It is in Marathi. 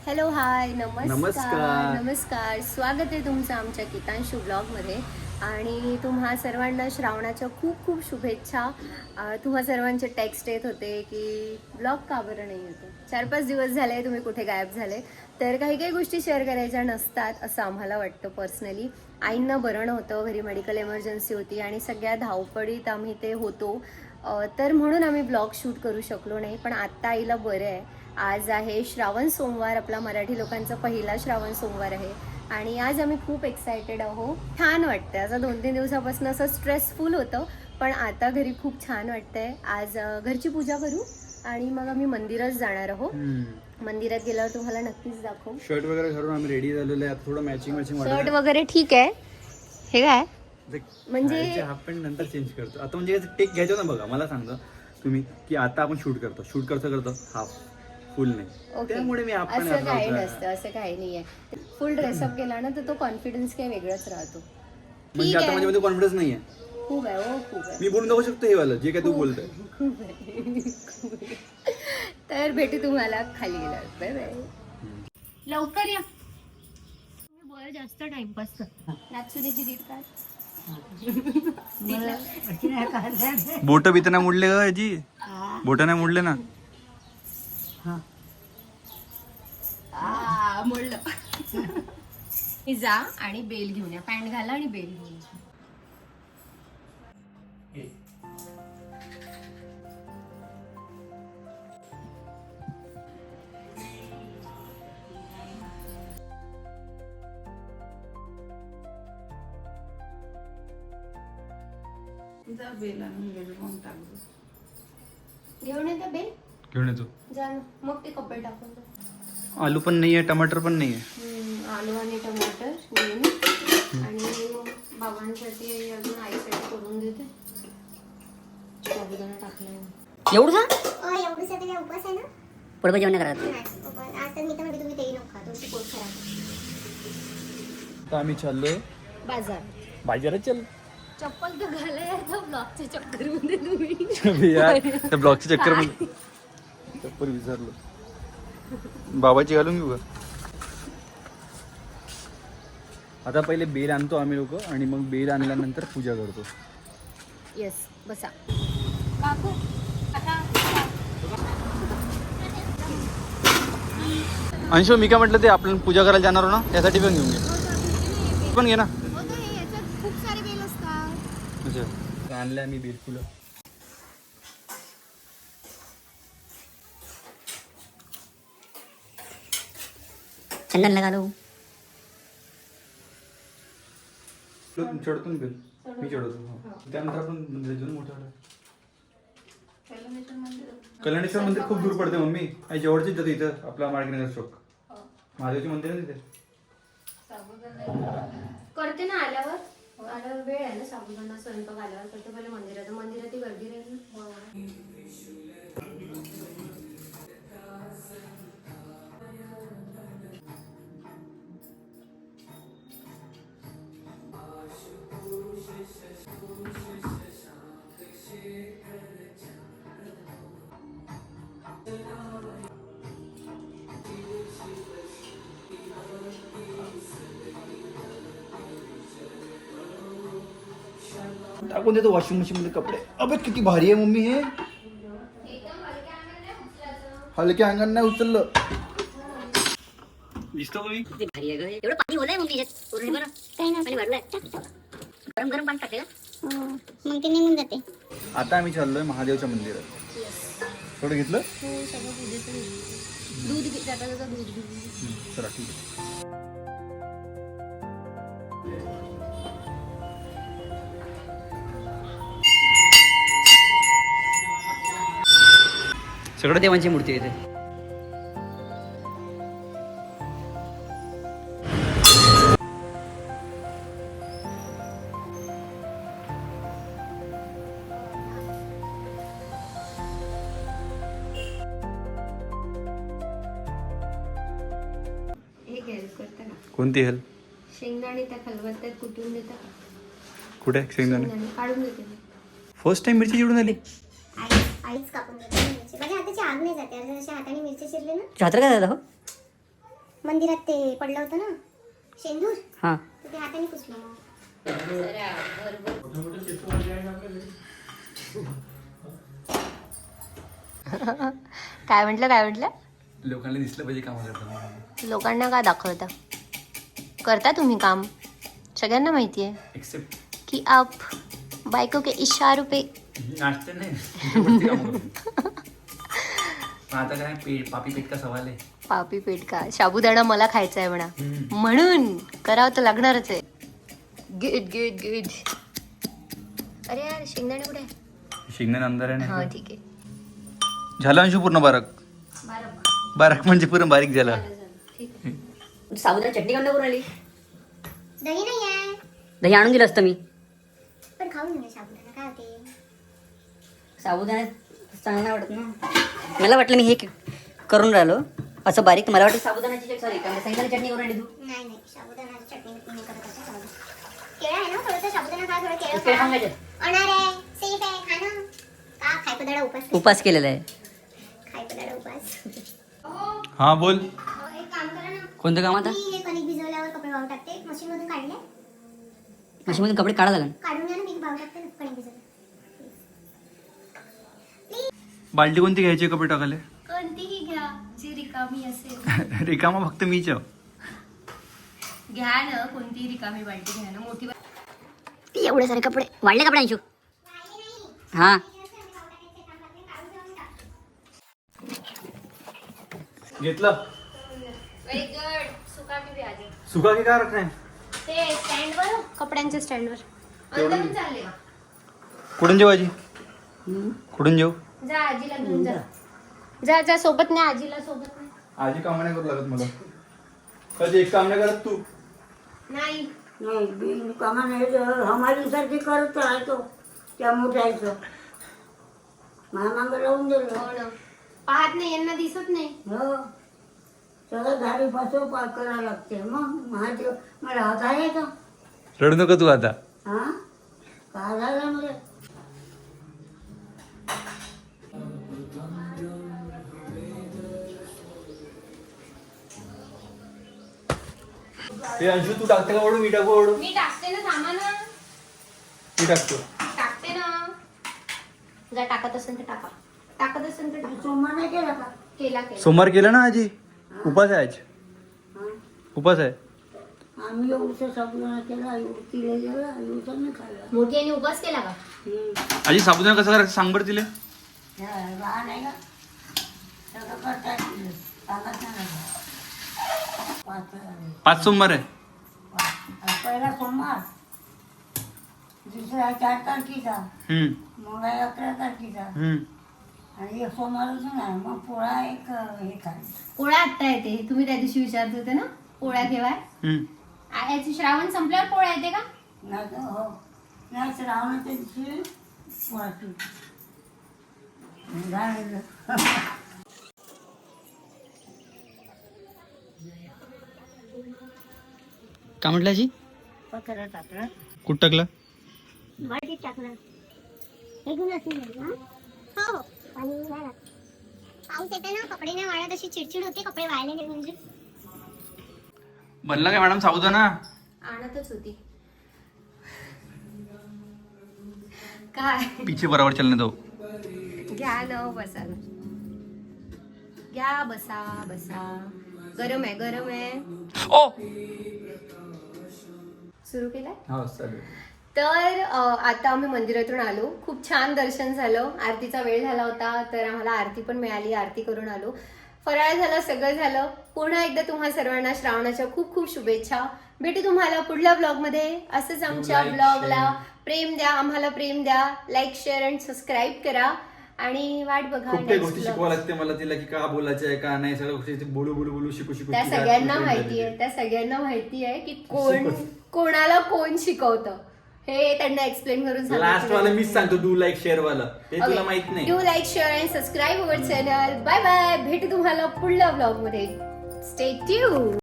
हॅलो हाय नमस्कार नमस्कार. नमस्कार स्वागत आहे तुमचं आमच्या गीतांशू ब्लॉगमध्ये. आणि तुम्हा सर्वांना श्रावणाच्या खूप खूप शुभेच्छा. तुम्हा सर्वांचे टेक्स्ट येत होते की ब्लॉग का बरं नाही येतो, 4-5 दिवस झाले तुम्ही कुठे गायब झाले. तर काही काही गोष्टी शेअर करायच्या नसतात असं आम्हाला वाटतं पर्सनली. आईंना बरं नव्हतं, घरी मेडिकल इमर्जन्सी होती आणि सगळ्या धावपळीत आम्ही ते होतो. तर म्हणून आम्ही ब्लॉग शूट करू शकलो नाही. पण आत्ता आईला बरं आहे. आज आहे श्रावण सोमवार, आपला मराठी लोकांचा पहिला श्रावण सोमवार आहे. आणि आज आम्ही खूप एक्सायटेड आहोत. छान वाटतंय. असं 2-3 दिवसापासून असं स्ट्रेसफुल होतं, पण आता घरी खूप छान वाटतंय. आज घरची पूजा करू आणि मग आम्ही मंदिरात जाणार आहोत. मंदिरात गेल्यावर तुम्हाला नक्कीच दाखवू. शर्ट वगैरे घालून आम्ही रेडी झालेलो आहे. आता थोडं मॅचिंग शर्ट वगैरे ठीक आहे. हे काय म्हणजे हाफ पॅन्ट नंतर चेंज करतो. आता म्हणजे टेक घ्यायचं ना, बघा मला सांगतो तुम्ही की आता आपण शूट करतो हाफ फुल नाही. ओके, त्यामुळे मी आपण असं काही नसतं, असं काही नाहीये. फुल ड्रेसअप केला ना तर तो कॉन्फिडन्स काही वेगळाच राहतो. म्हणजे ठीक आता आहे, माझ्यामध्ये कॉन्फिडन्स नाहीये. खूप आहे हो, खूप आहे. मी बोलून दाखवू शकतो हे वाला जे काय तू बोलतोय. खूप आहे. तर भेटू तुम्हाला खाली गेल्यावर. Bye bye. लवकर या. तुम्ही बोल, जास्त टाइमपास कर. नाचुरीची गीत काय बोट बित नाही मुडले ग याची, बोट नाही मुडले ना. मोडलं. जा आणि बेल घेऊन या. पॅन्ट घाला आणि बेल घेऊन या. घेऊन येते बेल. घेऊन येतो. जा ना. मग ते कपडे टाकून दे. आलू पण नाहीये, टमाटर पण नाहीये. आलू आणि टमाटर घेऊन आणि मग बाबांसाठी अजून आईसाठी करून देते. साबुदाणा टाकलाय. एवढं एवढं सगळं काय उपवास आहे ना? पुढे जेवण करत नाही, उपवास. आज तर मी तर म्हणते तुम्ही तेही नको खा, तुमची पोट खराब. तर आम्ही चाललोय बाजार. बाजारात. चल चप्पल तर घालाय ब्लॉकच्या चक्कर मध्ये तुम्ही. यार त्या ब्लॉकच्या चक्कर मध्ये चप्पल विसरलो. बाबाची घालून घेऊ का? आता पहिले बेल आणतो आम्ही लोक आणि मग बेल आणल्यानंतर पूजा करतो. येस, बसा. काकू आता अंशू, मी काय म्हटलं ते आपण पूजा करायला जाणार ना, त्यासाठी पण घेऊन घे. पण घे ना. याच्यात खूप सारे बेल असतात. अच्छा, आणल्या मी बेल फुलं. चंदन लगा लो. चढतो ना बेल, मी चढवतो. त्यानंतर आपण मंदिरात जाऊन मोठं कल्याणेश्वर मंदिर खूप दूर पडते मम्मी. आणि जवळचीच जाते इथं आपला मार्गनगर चौक. महादेवचे मंदिर आहे तिथे. करते ना आल्यावर वेळ आहे ना. साबुदाणा स्वयंपाक आल्यावर करते. पहिले मंदिरात गर्दी राहील ना. टाकून देतो वॉशिंग मशीन मध्ये कपडे. अबे किती भारी आहे मम्मी हे. हलक्या अंगाने नाही उचललं. दिसतो का मी? भारी आहे ग. एवढं पाणी होलंय मग तिच्यात पूर्ण बरं. काही नाही. पाणी भरलंय. गरम गरम पाणी टाकले का? मग ते निघून जाते. आता आम्ही चाललोय महादेवच्या मंदिरात. थोडं घेतलं. सगळं पूजेचं दूध जाता दूध घेऊन. चला ठीक आहे. सगळं देवांची मूर्ती आहे इथे. एक हेल्प करता का? कोणती हेल्प? शेंगदाणे त्या खलबत्त्यात कुटून देता का? कुठे शेंगदाणे? काढून देते मी. फर्स्ट टाइम मिरची चिडून आली. आईच कापून देते मिरची. माझ्या हाताची आग नाही जाते. जशी हाताने मिरची चिरली ना, चात्र काय झालं हो? मंदिरात ते पडलं होतं ना शेंदूर, हां तर ते हाताने पुसलं मग. काय म्हटलं लोकांना दिसलं पाहिजे काम करताना. लोकांना का दाखवता? करता तुम्ही काम, सगळ्यांना माहिती आहे एक्सेप्ट की आप बायको के इशारों पे. नाचते नाही वरती कामं करते. पण आता काय पापी पेट का सवाल आहे. पापी पेट का साबुदाणा मला खायचा आहे म्हणा, हम्म. म्हणून करावं तर लागणारच आहे. Good good good. अरे यार शेंगदाणे कुठे आहे? शेंगदाणे अंदर आहे हा ना. ठीक आहे. झालं अंशू पूर्ण बारक. बारक म्हणजे पूर्ण बारीक झाला. ठीक आहे. साबुदाणा चटणी करून करून आली. दही नाही आहे, दही आणून दिलं असतं मी. पण खाऊन घेऊया साबुदाणा, काय होते. साबुदाणा चांगला नाही वाटत ना. मला वाटलं मी हे करून राहिलो असं बारीक. मला वाटतं साबुदाण्याची सॉरी शेंगदाणे चटणी करून आली तू. नाही नाही, साबुदाणाची चटणी नाही करत असं खाऊ. केळं आहे ना, थोडंसं साबुदाणा खा, थोडं केळं केळं खा. खाऊन घ्यायचे. अनार आहे, सेफ आहे, खा ना. का खायपदाडा उपास, उपास केलेला आहे. खायपदाडा उपास. हा बोल. एक काम करा ना, कोणतं काम आता? मी हे कणिक भिजवल्यावर कपडे वाळू टाकते, मशीन मधून काढले, मशीनमधून कपडे काढा लागेल. काढून घ्या ना, मी वाळू टाकते ना कणिक भिजवलं. बाल्टी कोणती घ्यायची कपडे टाकाले? कोणतीही घ्या जी रिकामी असेल. रिकामा फक्त मीच आहे. घ्या ना, कोणतीही रिकामी बाल्टी घ्या ना. मोठी एवढे सारे कपडे वाढले कपडे अंशू. हां घेतलं. Very good. सुका की प्याज सुका की काय रखणार? ते स्टँडवर, कपड्यांच्या स्टँडवर अंदरून चालले का? कुठून जेव आजी? कुठून जेव? जा आजीला घेऊन जा. जा जा, सोबत नाही आजीला, सोबत नाही. आजी काम नाही करू लागत मला. कधी एक काम नाही करत तू. नाही नाही कामा नाही हमारी सारखी करत राहतो त्या मोठ्याचं मामांग लावून दिलं. हो ना, पाहत नाही, यांना दिसत नाही. हो सगळं झाडी पासो पाक करावं लागते. मग महादेव मला हात आहे का? रडू नको तू आता. हा का झालं मला? ते अंशू तू टाकते का ओढू? मी टाकू ओढू? मी टाकते ना, थांबा ना. मी टाकतो. टाकते ना. जा, टाकत असेल तर टाका, टाकत असेल तर टाका. सोमवार नाही केला का? केला केला. सोमवार केलं ना आजी? उपास आहे आज. हा उपास आहे. आम्ही एवढं साबुदाणा केला, एवढं तिला गेला, एवढं नाही खाल्ला. मोठी यांनी उपवास केला का? आजी साबुदाणा कसं करायचं सांग बरं तिले. लहान आहे का सगळं करता येईल. सांगत नाही ना. पाच 5 सोमवार आहे. पहिला सोमवार, दुसरा 4 तारखेचा, मग 11 तारखेचा आणि एक सोमवार अजून आहे. मग पोळा एक हे खायचं. पोळ्या आत्ता येते. तुम्ही त्या दिवशी विचारत होते ना पोळ्या केव्हाय. याची श्रावण संपल्यावर पोळ्या येते का? नाही तर हो नाही श्रावणाच्या दिवशी पोळाची झालं. काय म्हटलं आजी? पत्रा टाकला, कुठं टाकलं? बाल्टीत टाकलं. हे घेऊन असं गेलं ना? हो हो, पाणी झालं. पाऊस येते ना, कपडे नाही वाळत, अशी चिडचिड होते कपडे वाळले नाही म्हणजे. बनला काय मॅडम साबुदाणा? आणतच होती. काय पीछे बरोबर चलने दो. घ्या ना, बसा ना. घ्या, बसा बसा. गरम आहे, गरम आहे. ओ सुरू केलाय. हा चालेल. तर आता आम्ही मंदिरातून आलो. खूप छान दर्शन झालं. आरतीचा वेळ झाला होता, तर आम्हाला आरती पण मिळाली. आरती करून आलो. फराळ झालं, सगळं झालं. पुन्हा एकदा तुम्हा सर्वांना श्रावणाच्या खूप खूप शुभेच्छा. भेटू तुम्हाला पुढल्या ब्लॉगमध्ये. असंच आमच्या Like, ब्लॉगला share. प्रेम द्या, आम्हाला प्रेम द्या. लाईक, शेअर अँड सबस्क्राईब करा आणि वाट बघा खूप काही next गोष्टी vlog. शिकवा लागते मला तिला की का बोलायचं आहे का नाही. सगळ्या गोष्टी बोलू बोलू बोलू शिकू शिकू त्या तिला सगळ्यांना कुठे माहिती आहे, झालेली. त्या सगळ्यांना माहिती आहे की कोणाला कोण शिकवतं हे त्यांना एक्सप्लेन करून लास्ट वाला मीच सांगतो डू लाईक शेअर वाला. ते तुला माहित नाही. Do like, share and subscribe our channel. Bye bye. भेटू तुम्हाला पुढल्या ब्लॉग मध्ये. Stay tune.